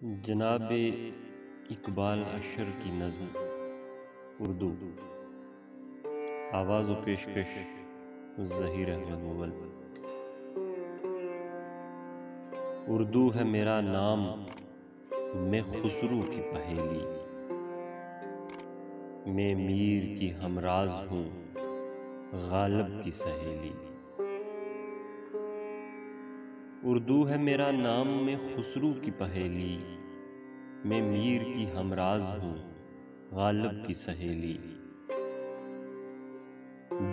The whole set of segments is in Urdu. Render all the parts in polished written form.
جناب اقبال اشر کی نظم اردو، آواز و پیشکش ظہیر احمد مغل۔ اردو ہے میرا نام، میں خسرو کی پہیلی، میں میر کی ہمراز ہوں، غالب کی سہیلی۔ اردو ہے میرا نام، میں خسرو کی پہیلی، میں میر کی ہمراز ہوں، غالب کی سہیلی۔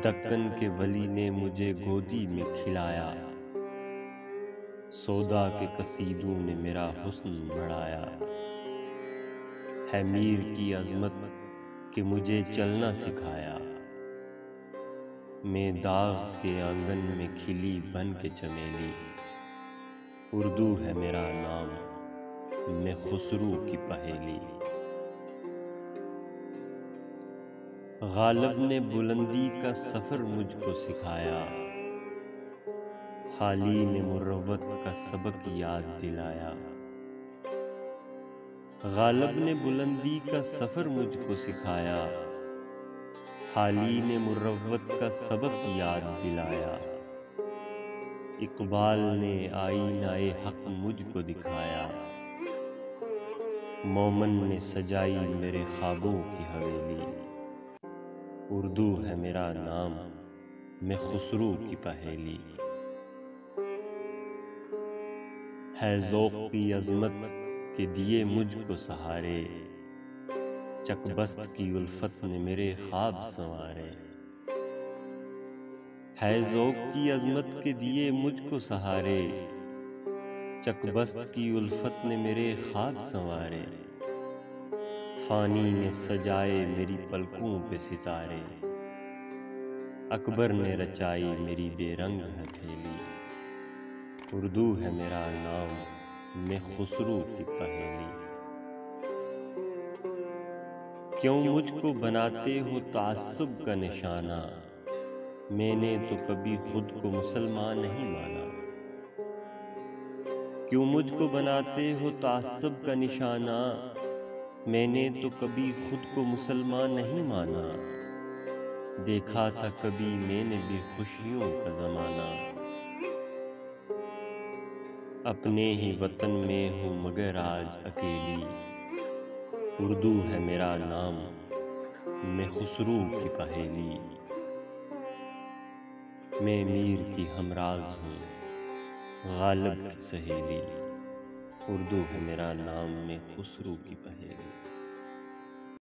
دکن کے ولی نے مجھے گودی میں کھلایا، سودا کے قصیدوں نے میرا حسن بڑھایا۔ ہے میر کی عظمت کہ مجھے چلنا سکھایا، میں داغ کے آنگن میں کھلی بن کے چمیلی۔ اردو ہے میرا نام، میں خسرو کی پہیلی۔ غالب نے بلندی کا سفر مجھ کو سکھایا، حالی نے مروت کا سبق یاد دلایا۔ غالب نے بلندی کا سفر مجھ کو سکھایا، حالی نے مروت کا سبق یاد دلایا۔ اقبال نے آئینہ حق مجھ کو دکھایا، مومن نے سجائی میرے خوابوں کی حویلی۔ اردو ہے میرا نام، میں خسرو کی پہیلی۔ ہے ذوق کی عظمت کہ دیے مجھ کو سہارے، چک بست کی الفت نے میرے خواب سنوارے۔ ہے ذوق کی عظمت کے دیے مجھ کو سہارے، چک بست کی الفت نے میرے خواب سنوارے۔ فانی نے سجائے میری پلکوں پہ ستارے، اکبر نے رچائی میری بے رنگ ہتھیلی۔ اردو ہے میرا نام، میں خسرو کی پہیلی۔ کیوں مجھ کو بناتے ہو تعصب کا نشانہ، میں نے تو کبھی خود کو مسلمان نہیں مانا۔ کیوں مجھ کو بناتے ہو تعصب کا نشانہ، میں نے تو کبھی خود کو مسلمان نہیں مانا۔ دیکھا تھا کبھی میں نے بھی خوشیوں کا زمانہ، اپنے ہی وطن میں ہوں مگر آج اکیلی۔ اردو ہے میرا نام، میں خسرو کی پہیلی، میں میر کی ہمراز ہوں، غالب کی سہیلی۔ اردو ہے میرا نام، میں خسرو کی پہیلی۔